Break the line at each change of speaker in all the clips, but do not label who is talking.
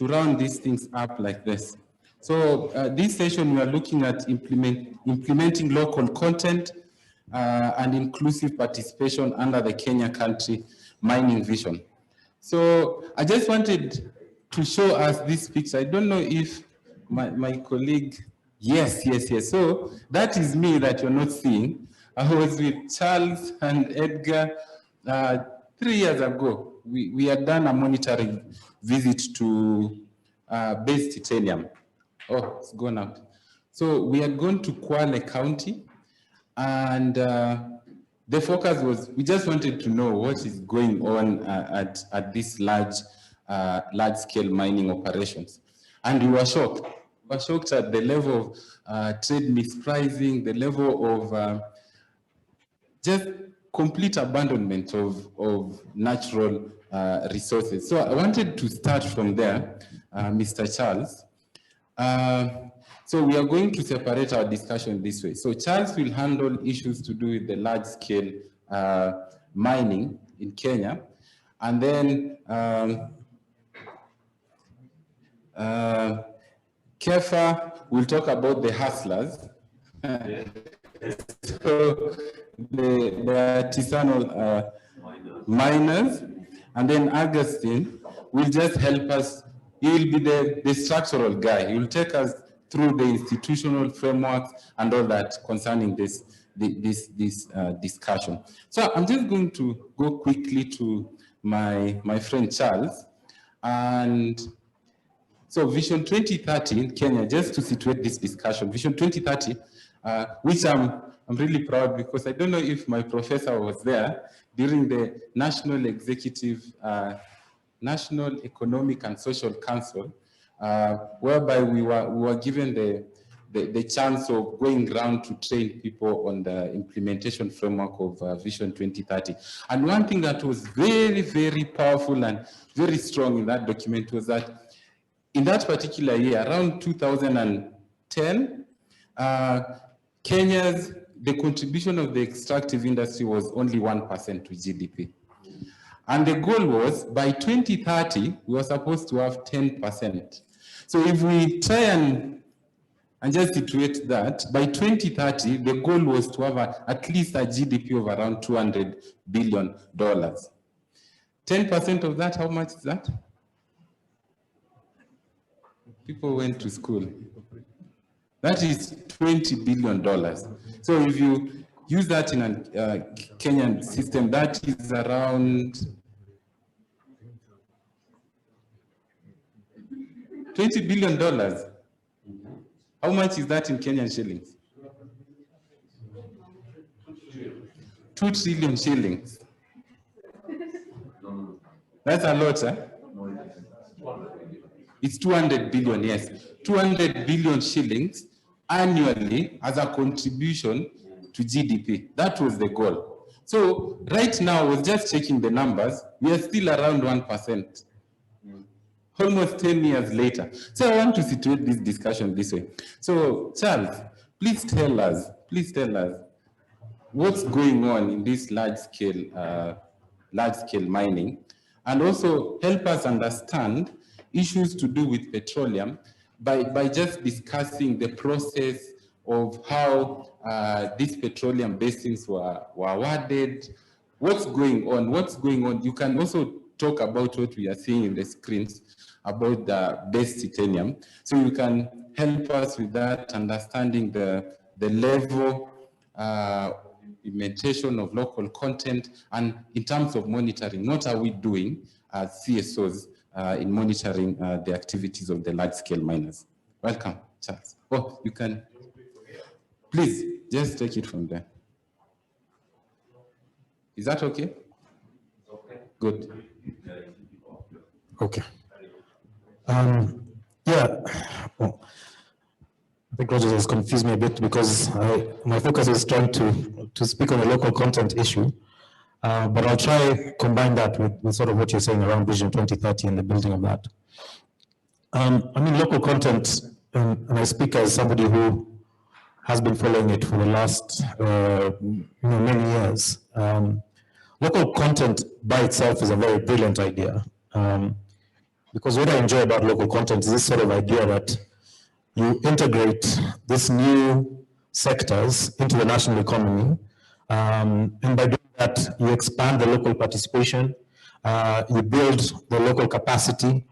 round these things up like this. So this session we are looking at implementing local content and inclusive participation under the Kenya country mining vision. So I just wanted to show us this picture. I don't know if my colleague, yes. So that is me that you're not seeing. I was with Charles and Edgar 3 years ago. We had done a monitoring visit to base titanium. Oh, it's gone out. So we had gone to Kwale County, and the focus was, we just wanted to know what is going on at these large-scale mining operations. And we were shocked. We were shocked at the level of trade mispricing, the level of just complete abandonment of natural resources. So I wanted to start from there, Mr. Charles. So we are going to separate our discussion this way. So Charles will handle issues to do with the large-scale mining in Kenya. And then Kefa will talk about the hustlers. So the artisanal miners. And then Augustine will just help us. He will be the structural guy. He will take us through the institutional frameworks and all that concerning this discussion. So I'm just going to go quickly to my friend Charles. And so Vision 2030 in Kenya, just to situate this discussion, Vision 2030, which I'm really proud because I don't know if my professor was there during the National Economic and Social Council, whereby we were given the chance of going around to train people on the implementation framework of Vision 2030. And one thing that was very, very powerful and very strong in that document was that in that particular year, around 2010, the contribution of the extractive industry was only 1% to GDP. And the goal was, by 2030, we were supposed to have 10%. So if we try and just situate that, by 2030, the goal was to have at least a GDP of around $200 billion. 10% of that, how much is that? People went to school. That is $20 billion. So if you use that in a Kenyan system, that is around $20 billion. How much is that in Kenyan shillings? 2 trillion shillings. That's a lot, huh? It's 200 billion, yes. 200 billion shillings annually as a contribution to GDP. That was the goal. So right now, I was just checking the numbers. We are still around 1%. Almost 10 years later. So I want to situate this discussion this way. So Charles, please tell us what's going on in this large-scale mining, and also help us understand issues to do with petroleum by just discussing the process of how these petroleum basins were awarded, what's going on. You can also talk about what we are seeing in the screens about the base titanium. So you can help us with that, understanding the level implementation of local content, and in terms of monitoring, what are we doing as CSOs in monitoring the activities of the large-scale miners. Welcome, Charles. Oh, you can, please, just take it from there. Is that okay? Okay. Good.
Okay. Yeah, well, I think Roger has confused me a bit because my focus is trying to speak on the local content issue, but I'll try combine that with sort of what you're saying around Vision 2030 and the building of that. I mean, local content, and I speak as somebody who has been following it for the last many years. Local content by itself is a very brilliant idea. Because what I enjoy about local content is this sort of idea that you integrate these new sectors into the national economy, and by doing that, you expand the local participation, you build the local capacity,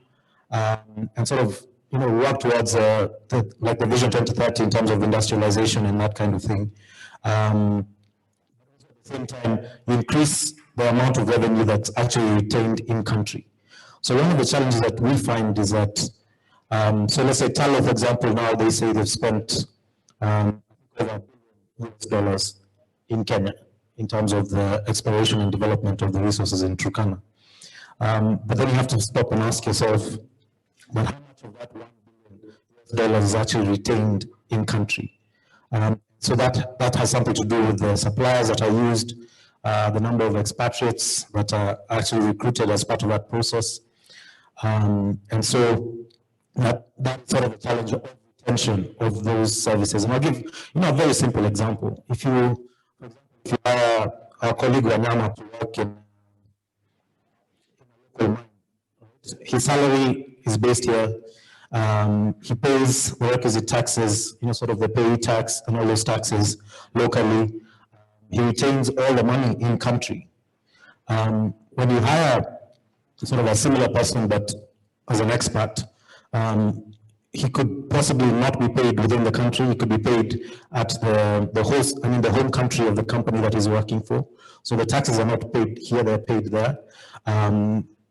and sort of work towards like the Vision 2030 in terms of industrialization and that kind of thing. At the same time, you increase the amount of revenue that's actually retained in country. So one of the challenges that we find is that, so let's say Talo, for example, now they say they've spent over $1 billion in Kenya in terms of the exploration and development of the resources in Turkana. But then you have to stop and ask yourself, but how much of that $1 billion is actually retained in country? So that has something to do with the suppliers that are used, the number of expatriates that are actually recruited as part of that process. And so that's sort of a challenge of retention of those services. And I'll give a very simple example. If you hire our colleague Wanyama to work in a local mine, his salary is based here. He pays the requisite taxes, sort of the payee tax and all those taxes locally. He retains all the money in country. When you hire sort of a similar person, but as an expat, he could possibly not be paid within the country. He could be paid at the home country of the company that he's working for. So the taxes are not paid here; they're paid there.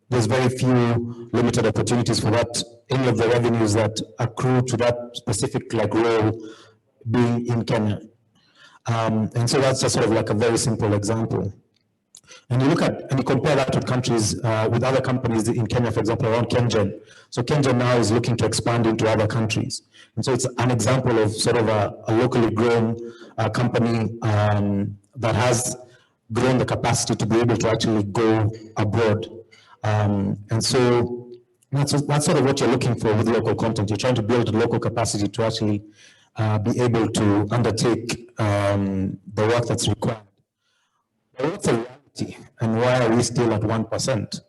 There's very few limited opportunities for that. Any of the revenues that accrue to that specific role being in Kenya. And so that's just sort of like a very simple example. And you look at, and you compare that with countries, with other companies in Kenya, for example, around KenGen. So KenGen now is looking to expand into other countries. And so it's an example of sort of a locally grown company that has grown the capacity to be able to actually go abroad. And so that's sort of what you're looking for with local content. You're trying to build local capacity to actually be able to undertake the work that's required. But what's the reality, and why are we still at 1%?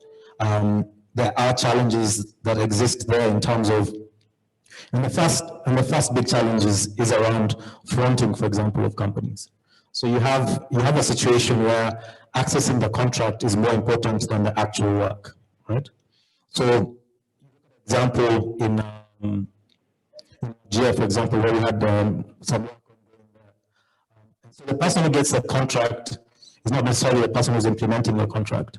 There are challenges that exist there in terms of, and the first big challenge is around fronting, for example, of companies. So you have a situation where accessing the contract is more important than the actual work, right? So, example in Nigeria, for example, where we had some work ongoing there. So the person who gets the contract is not necessarily the person who's implementing the contract.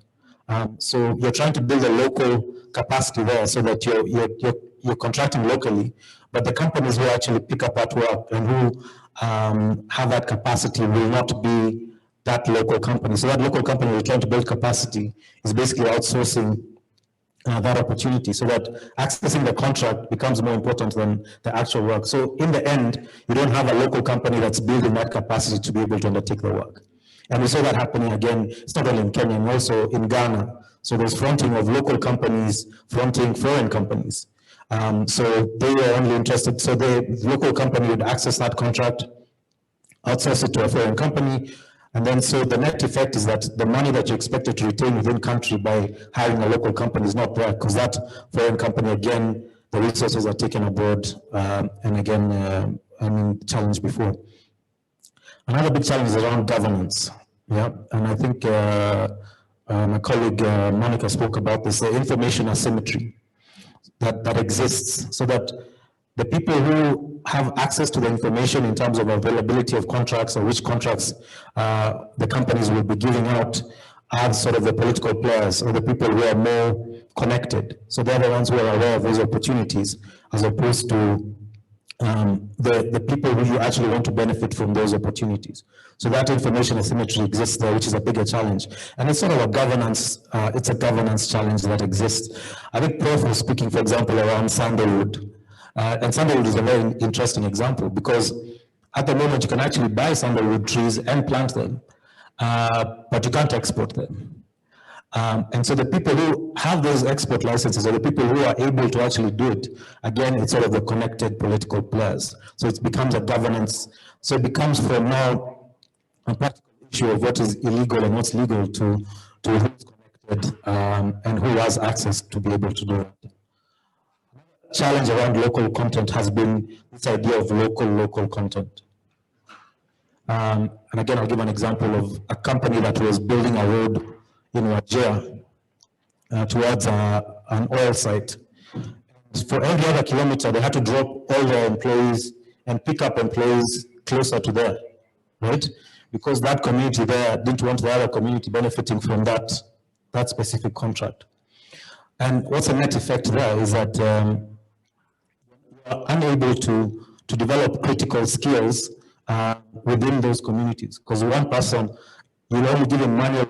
So you're trying to build a local capacity there so that you're contracting locally, but the companies who actually pick up that work and who have that capacity will not be that local company. So that local company you're trying to build capacity is basically outsourcing that opportunity, so that accessing the contract becomes more important than the actual work. So in the end, you don't have a local company that's building that capacity to be able to undertake the work. And we saw that happening again, it's not only in Kenya, and also in Ghana. So there's fronting of local companies, fronting foreign companies. So they were only interested, so the local company would access that contract, outsource it to a foreign company, and then so the net effect is that the money that you expected to retain within country by hiring a local company is not there, because that foreign company, again, the resources are taken abroad, and again, challenged before. Another big challenge is around governance. Yeah, and I think my colleague Monica spoke about this, the information asymmetry that exists, so that the people who have access to the information in terms of availability of contracts or which contracts the companies will be giving out are sort of the political players or the people who are more connected. So they're the ones who are aware of those opportunities, as opposed to the people who you actually want to benefit from those opportunities. So that information asymmetry exists there, which is a bigger challenge. And it's sort of a governance, it's a governance challenge that exists. I think Prof was speaking, for example, around sandalwood. And sandalwood is a very interesting example, because at the moment you can actually buy sandalwood trees and plant them, but you can't export them. And so the people who have those export licenses are the people who are able to actually do it. Again, it's sort of the connected political players. So it becomes a governance. So it becomes from now a practical issue of what is illegal and what's legal to who's connected and who has access to be able to do it. challenge around local content has been this idea of local content. And again, I'll give an example of a company that was building a road in Wajir towards an oil site. For every other kilometer, they had to drop all their employees and pick up employees closer to there, right? Because that community there didn't want the other community benefiting from that specific contract. And what's the net effect there is that we are unable to develop critical skills within those communities. Because one person, you'll only give him money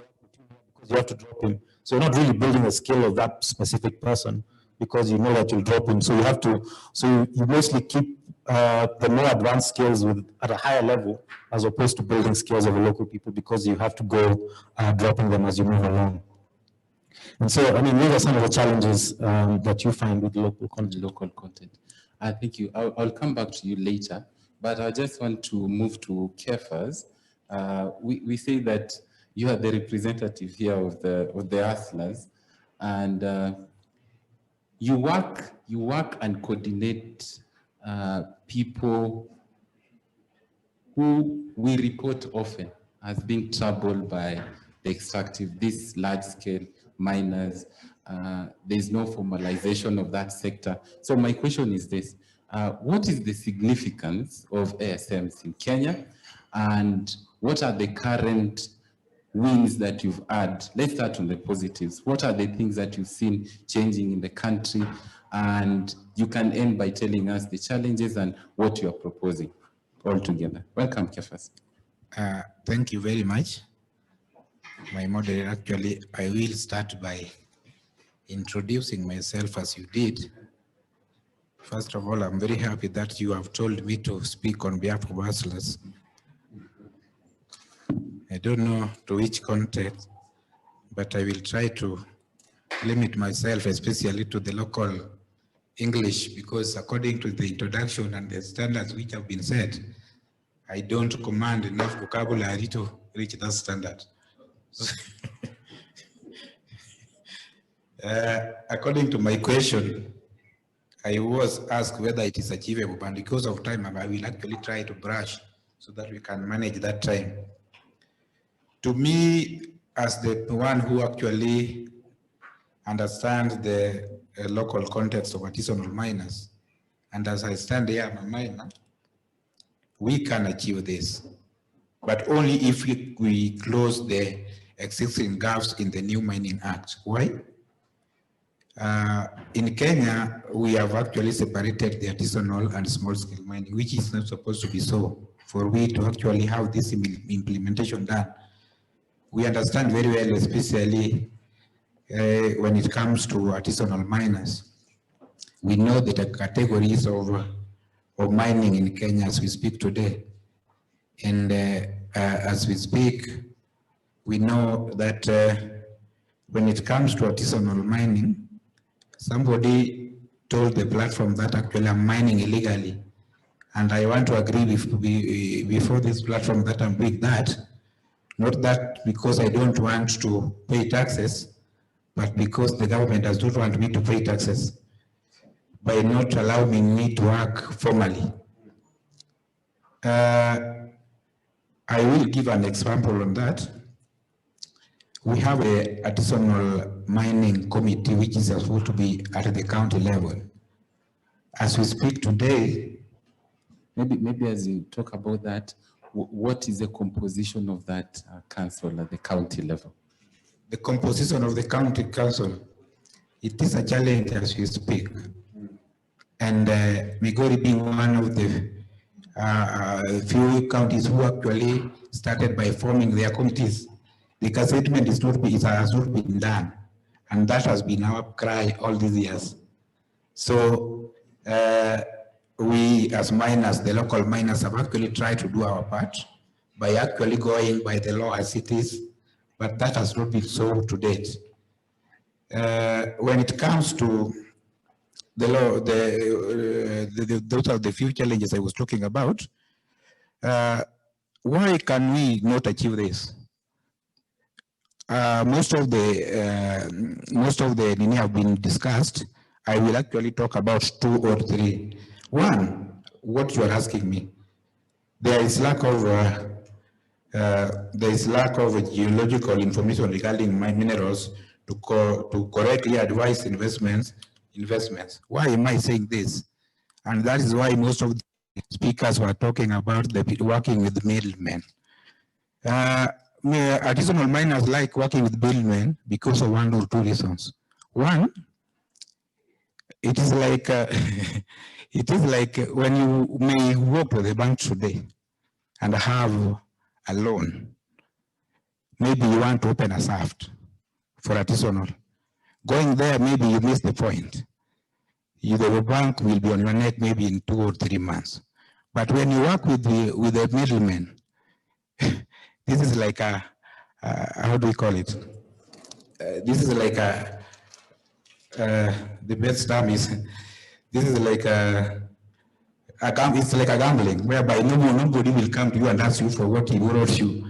because you have to drop him. So you're not really building a skill of that specific person because you know that you'll drop him. So you have to, you mostly keep the more advanced skills at a higher level as opposed to building skills of the local people because you have to go dropping them as you move along. And so, I mean, these are some of the challenges that you find with local content.
Thank you. I'll come back to you later, but I just want to move to Kefas. We say that you are the representative here of the hustlers, and you work and coordinate people who we report often as being troubled by the extractive, these large-scale miners. There's no formalization of that sector. So my question is this: what is the significance of ASMs in Kenya, and what are the current wins that you've had? Let's start on the positives. What are the things that you've seen changing in the country? And you can end by telling us the challenges and what you're proposing all together. Welcome, Kefas.
Thank you very much. My moderator, actually, I will start by introducing myself as you did. First of all, I'm very happy that you have told me to speak on behalf of hustlers. I don't know to which context, but I will try to limit myself, especially to the local English, because according to the introduction and the standards which have been set, I don't command enough vocabulary to reach that standard. According to my question, I was asked whether it is achievable, but because of time, I will actually try to brush so that we can manage that time. To me, as the one who actually understands the local context of artisanal miners, and as I stand here, I'm a miner, we can achieve this, but only if we close the existing gaps in the new Mining Act. Why? In Kenya, we have actually separated the artisanal and small-scale mining, which is not supposed to be so. For we to actually have this implementation done, we understand very well, especially when it comes to artisanal miners. We know that the categories of mining in Kenya as we speak today. And as we speak, we know that when it comes to artisanal mining, somebody told the platform that actually I'm mining illegally. And I want to agree before this platform that I'm doing that, not that because I don't want to pay taxes, but because the government does not want me to pay taxes by not allowing me to work formally. I will give an example on that. We have an artisanal mining committee which is supposed to be at the county level. As we speak today,
maybe as you talk about that, what is the composition of that council at the county level?
The composition of the county council, it is a challenge as we speak. And Migori being one of the few counties who actually started by forming their committees, the assessment has not been done. And that has been our cry all these years. So we as miners, the local miners, have actually tried to do our part by actually going by the law as it is, but that has not been so to date. When it comes to the law, those are the few challenges I was talking about. Why can we not achieve this? Most of the have been discussed, I will actually talk about 2 or 3. One, what you are asking me, there is lack of geological information regarding my minerals to correctly advise investments. Why am I saying this? And that is why most of the speakers were talking about working with middlemen. Artisanal miners like working with middlemen because of 1 or 2 reasons. One, it is like when you may walk to the bank today and have a loan. Maybe you want to open a shaft for artisanal. Going there, maybe you miss the point. The bank will be on your neck maybe in 2 or 3 months. But when you work with the middleman, this is like how do we call it? This is like the best term is, this is like it's like a gambling, whereby nobody will come to you and ask you for what he borrowed you.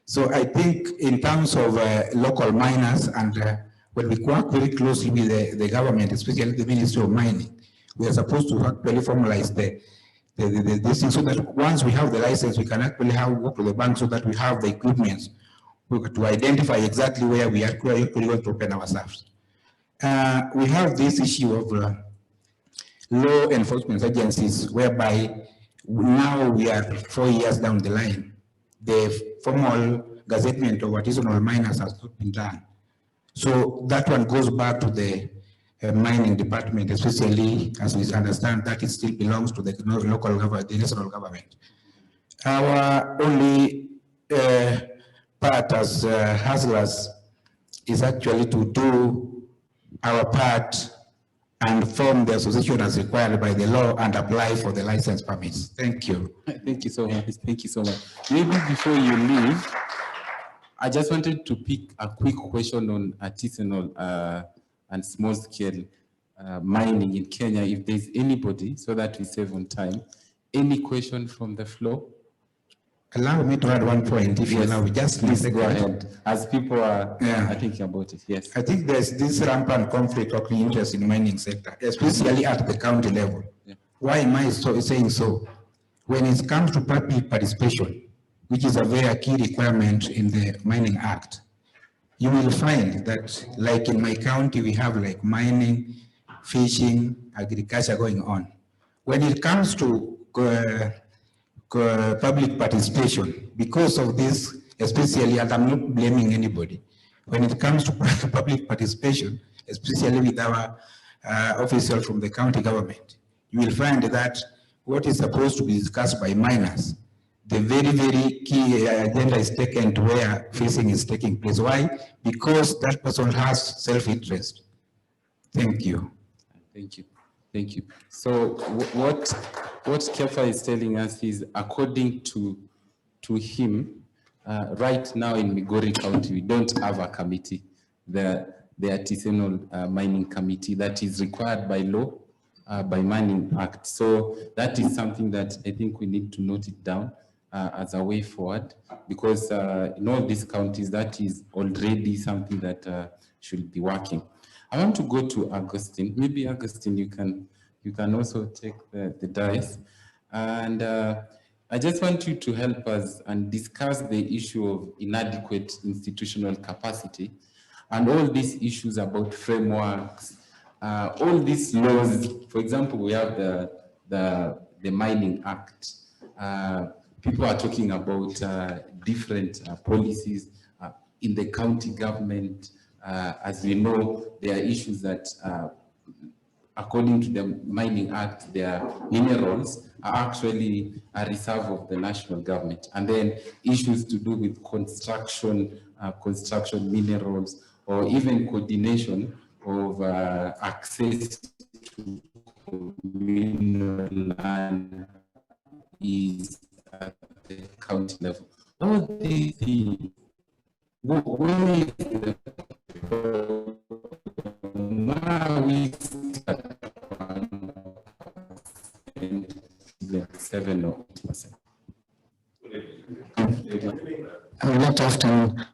So I think in terms of local miners, and when we work very closely with the government, especially the Ministry of Mining, we are supposed to actually formalize this thing so that once we have the license, we can actually work with the bank so that we have the equipment to identify exactly where we are going to open ourselves. We have this issue of law enforcement agencies, whereby now we are 4 years down the line. The formal gazettement of artisanal miners has not been done. So that one goes back to the mining department, especially as we understand that it still belongs to the local government, the national government. Our only part as hustlers is actually to do our part and form the association as required by the law and apply for the license permits. Thank you.
Thank you so much. Thank you so much. Maybe before you leave, I just wanted to pick a quick question on artisanal and small scale mining in Kenya. If there's anybody, so that we save on time, any question from the floor?
Allow me to add one point, if you allow me. Just
please go ahead. As people are thinking about it, yes.
I think there's this rampant conflict of interest in the mining sector, especially at the county level. Yeah. Why am I saying so? When it comes to public participation, which is a very key requirement in the Mining Act, you will find that, like in my county, we have like mining, fishing, agriculture going on. When it comes to public participation, because of this, especially, and I'm not blaming anybody, when it comes to public participation, especially with our officials from the county government, you will find that what is supposed to be discussed by miners, the very, very key agenda is taken to where fishing is taking place. Why? Because that person has self-interest. Thank you.
Thank you. Thank you. So what Kefa is telling us is, according to him, right now in Migori County, we don't have a committee, the artisanal mining committee that is required by law, by Mining Act. So that is something that I think we need to note it down as a way forward, because in all these counties, that is already something that should be working. I want to go to Augustine. Maybe Augustine, you can also take the dice. And I just want you to help us and discuss the issue of inadequate institutional capacity and all these issues about frameworks, all these laws. For example, we have the Mining Act. People are talking about different policies in the county government. As we know, there are issues that, according to the Mining Act, their minerals are actually a reserve of the national government. And then issues to do with construction minerals, or even coordination of access to mineral land is at the county level. All these things, where is the we start 7 or 8%?
Not often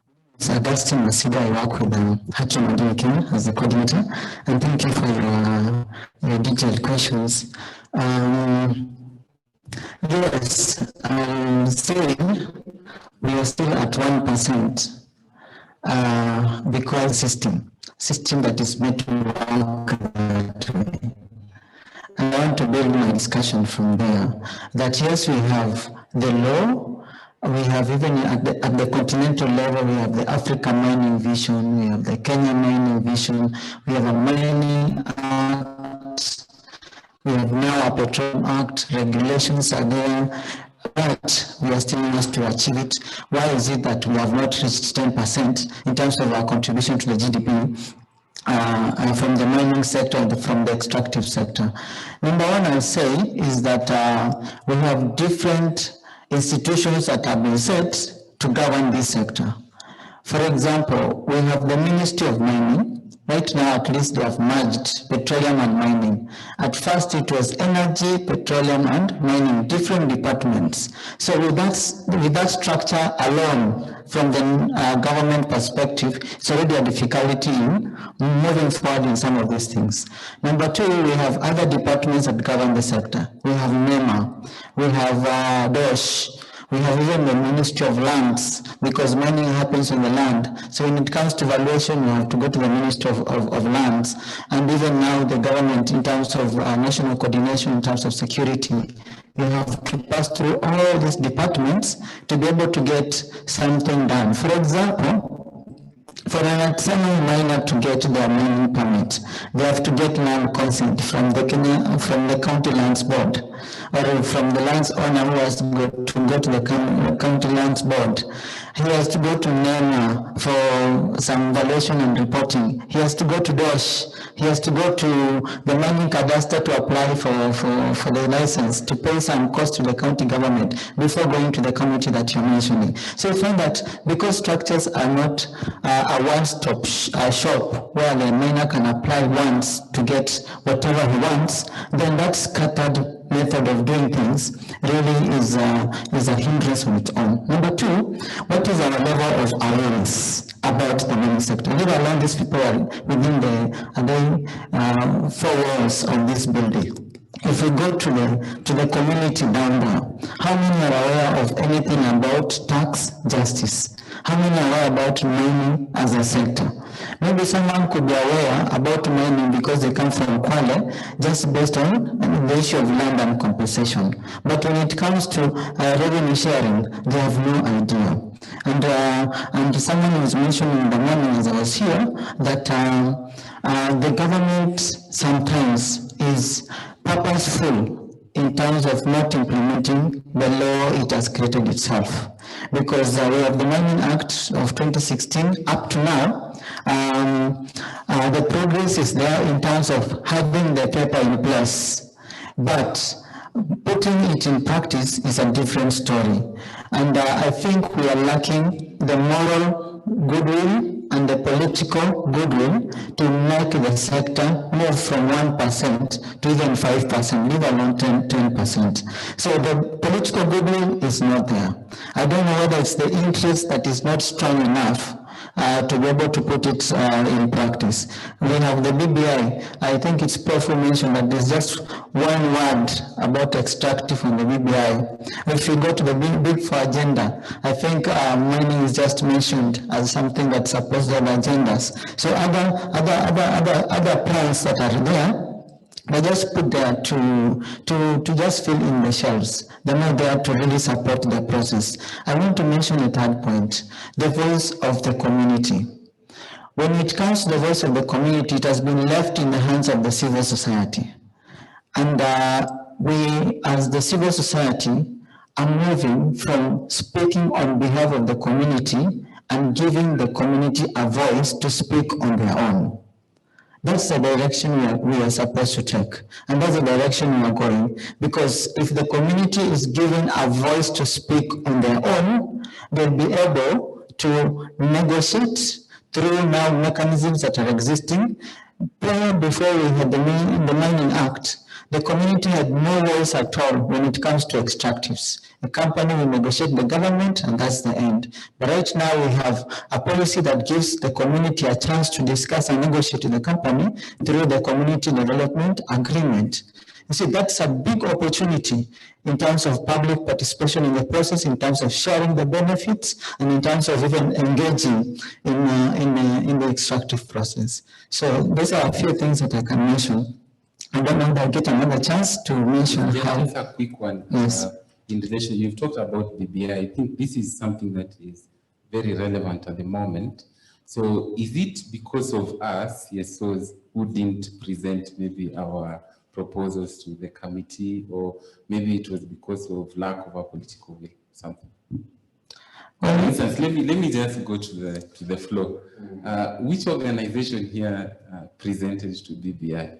Augustine Masida. I work with Hakim Madini Kenya as the coordinator, and thank you for your detailed questions. Yes, I'm saying we are still at 1% because system that is made to work that way. And I want to build my discussion from there, that yes, we have the law, we have even at the continental level, we have the Africa Mining Vision, we have the Kenya Mining Vision, we have a Mining Act, we have now a Petroleum Act, regulations are there, but we are still asked to achieve it. Why is it that we have not reached 10% in terms of our contribution to the GDP? From the mining sector and from the extractive sector. Number one, I'll say, is that we have different institutions that have been set to govern this sector. For example, we have the Ministry of Mining. Right now, at least they have merged petroleum and mining. At first, it was energy, petroleum, and mining, different departments. So with that structure alone, from the government perspective, it's already a difficulty in moving forward in some of these things. Number two, we have other departments that govern the sector. We have NEMA, we have DOSH, we have even the Ministry of Lands, because mining happens on the land. So when it comes to valuation, we have to go to the Ministry of Lands. And even now, the government, in terms of national coordination, in terms of security, you have to pass through all these departments to be able to get something done. For example, for an external miner to get their mining permit, they have to get land consent from the county lands board, or from the lands owner who has to go to the county lands board. He has to go to NEMA for some valuation and reporting. He has to go to DOSH. He has to go to the mining cadastre to apply for the license, to pay some cost to the county government before going to the committee that you're mentioning. So you find that because structures are not a one-stop shop where the miner can apply once to get whatever he wants, then that scattered method of doing things really is a hindrance on its own. Number two, what is our level of awareness about the mining sector? Leave alone these people are within the four walls of this building. If we go to the community down there, how many are aware of anything about tax justice? How many are aware about mining as a sector? Maybe someone could be aware about mining because they come from Kwale, just based on the issue of land and compensation. But when it comes to revenue sharing, they have no idea. And someone was mentioning in the morning as I was here that the government sometimes is purposeful in terms of not implementing the law it has created itself. Because we have the Mining Act of 2016 up to now, the progress is there in terms of having the paper in place, but putting it in practice is a different story. And I think we are lacking the moral goodwill and the political goodwill to make the sector move from 1% to even 5%, leave alone 10%. So the political goodwill is not there. I don't know whether it's the interest that is not strong enough to be able to put it in practice. We have the BBI. I think it's Prof mentioned that there's just one word about extractive on the BBI. If you go to the big four agenda, I think mining is just mentioned as something that's supposed to have agendas. So other plans that are there, they just put there to just fill in the shelves. They're not there to really support the process. I want to mention a third point, the voice of the community. When it comes to the voice of the community, it has been left in the hands of the civil society. And we, as the civil society, are moving from speaking on behalf of the community and giving the community a voice to speak on their own. That's the direction we are supposed to take. And that's the direction we are going. Because if the community is given a voice to speak on their own, they'll be able to negotiate through now mechanisms that are existing, before we had the Mining Act, the community had no voice at all when it comes to extractives. A company will negotiate the government and that's the end. But right now we have a policy that gives the community a chance to discuss and negotiate with the company through the community development agreement. You see, that's a big opportunity in terms of public participation in the process, in terms of sharing the benefits, and in terms of even engaging in the extractive process. So those are a few things that I can mention. I don't know if I'll get another chance to mention how.
Just a quick one.
Yes.
In relation, you've talked about BBI. I think this is something that is very relevant at the moment. So is it because of us, CSOs, who didn't present maybe our proposals to the committee, or maybe it was because of lack of a political will, something? For instance, let me just go to the floor. Which organization here presented to BBI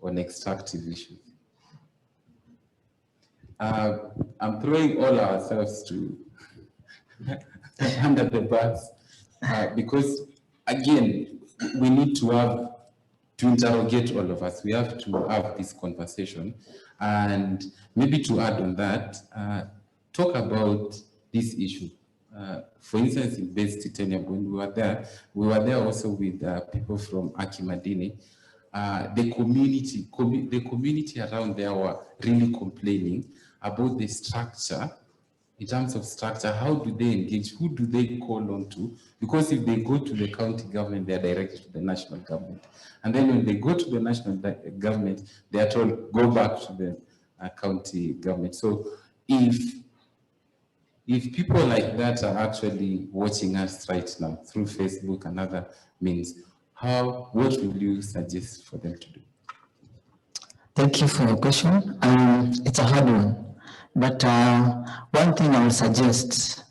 on extractive issues? I'm throwing all ourselves to under the bus because, again, we need to interrogate all of us. We have to have this conversation, and maybe to add on that, talk about this issue. For instance, in Base Titanium, when we were there also with people from Aki Madini. The community around there were really complaining about the structure. In terms of structure, how do they engage? Who do they call on to? Because if they go to the county government, they are directed to the national government. And then when they go to the national government, they are told, go back to the county government. So if people like that are actually watching us right now through Facebook and other means, what will you suggest for them to do?
Thank you for your question. It's a hard one. But one thing I will suggest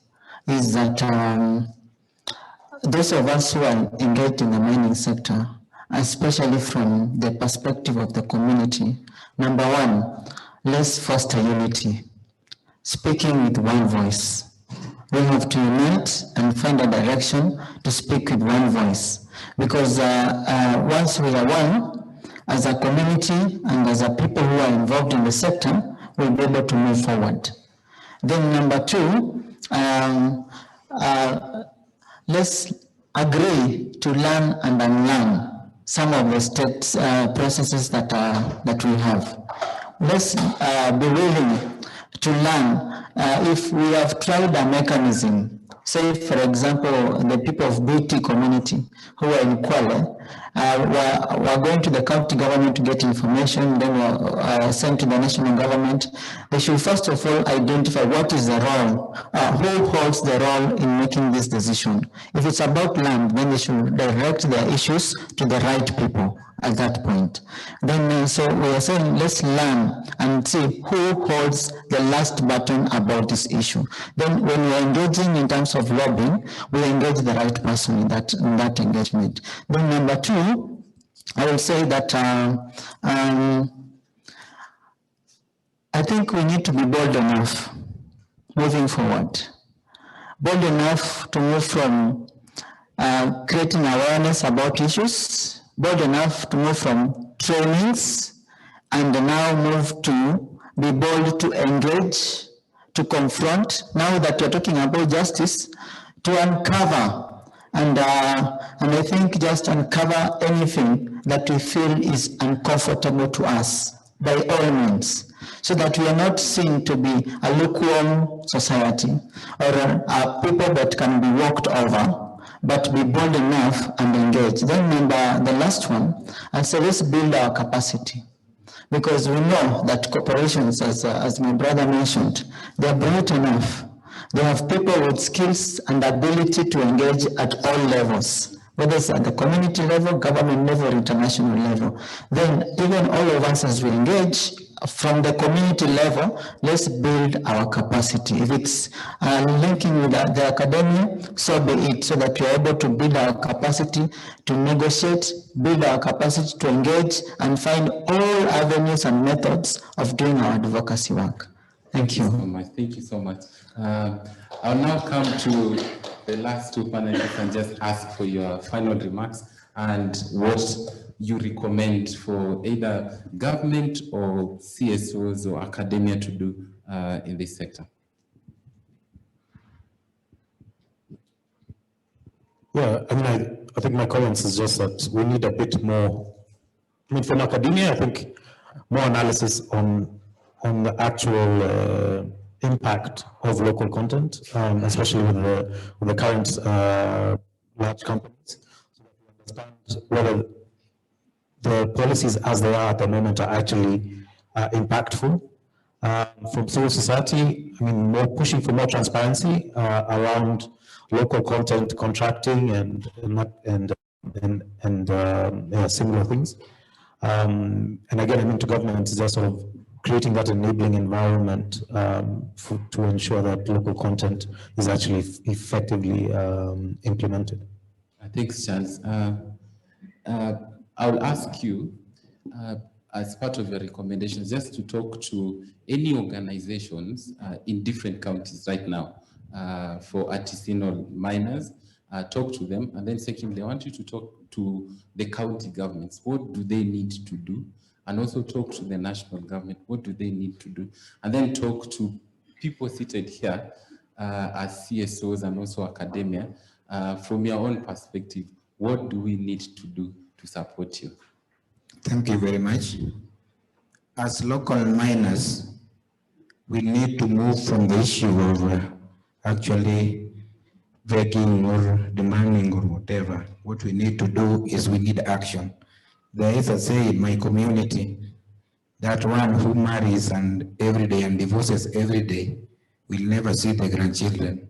is that those of us who are engaged in the mining sector, especially from the perspective of the community, number one, let's foster unity, speaking with one voice. We have to unite and find a direction to speak with one voice. Because once we are one, as a community and as a people who are involved in the sector, we'll be able to move forward. Then number two, let's agree to learn and unlearn some of the state processes that we have. Let's be willing to learn if we have tried a mechanism. Say, for example, the people of BT community who are in Kwale, were going to the county government to get information, then were sent to the national government. They should first of all identify what is the role, who holds the role in making this decision. If it's about land, then they should direct their issues to the right people at that point. Then, so we are saying, let's learn and see who holds the last button about this issue. Then when we are engaging in terms of lobbying, we engage the right person in that engagement. Then number two, I will say that I think we need to be bold enough moving forward. Bold enough to move from creating awareness about issues, bold enough to move from trainings, and now move to be bold to engage, to confront. Now that we're talking about justice, to uncover, and I think just uncover anything that we feel is uncomfortable to us, by all means, so that we are not seen to be a lukewarm society or people that can be walked over, but be bold enough and engage. Then the last one, I say let's build our capacity. Because we know that corporations, as my brother mentioned, they are bright enough. They have people with skills and ability to engage at all levels, whether it's at the community level, government level, international level. Then even all of us as we engage, from the community level, let's build our capacity. If it's linking with the academia, so be it, so that we are able to build our capacity to negotiate, build our capacity to engage, and find all avenues and methods of doing our advocacy work. Thank you.
Thank you so much. I'll now come to the last two panelists and just ask for your final remarks and what you recommend for either government or CSOs or academia to do in this sector?
Yeah, I mean, I think my comments is just that we need a bit more, I mean, from academia, I think more analysis on the actual impact of local content, especially with the current large companies, so that we understand whether the policies as they are at the moment are actually impactful. From civil society, I mean, more pushing for more transparency around local content contracting and similar things. And again, I mean, to government is just sort of creating that enabling environment to ensure that local content is actually effectively implemented.
Thanks, Charles. I'll ask you, as part of your recommendations, just to talk to any organizations in different counties right now for artisanal miners, talk to them. And then secondly, I want you to talk to the county governments. What do they need to do? And also talk to the national government. What do they need to do? And then talk to people seated here as CSOs and also academia. From your own perspective, what do we need to do to support you?
Thank you very much. As local miners, we need to move from the issue of actually begging or demanding or whatever. What we need to do is we need action. There is a saying in my community that one who marries and every day and divorces every day will never see the grandchildren.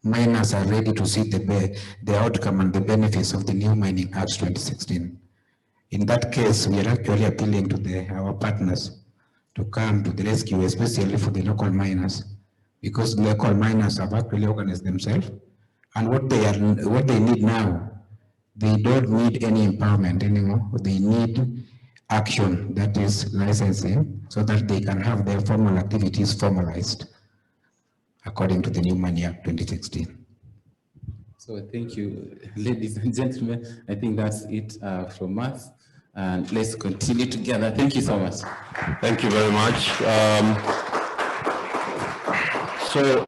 Miners are ready to see the outcome and the benefits of the new Mining Act 2016. In that case, we are actually appealing to our partners to come to the rescue, especially for the local miners, because local miners have actually organized themselves. And what they need now, they don't need any empowerment anymore. They need action, that is licensing, so that they can have their formal activities formalized according to the new Mining Act 2016.
So thank you, ladies and gentlemen. I think that's it from us. And let's continue together. Thank you so much.
Thank you very much. So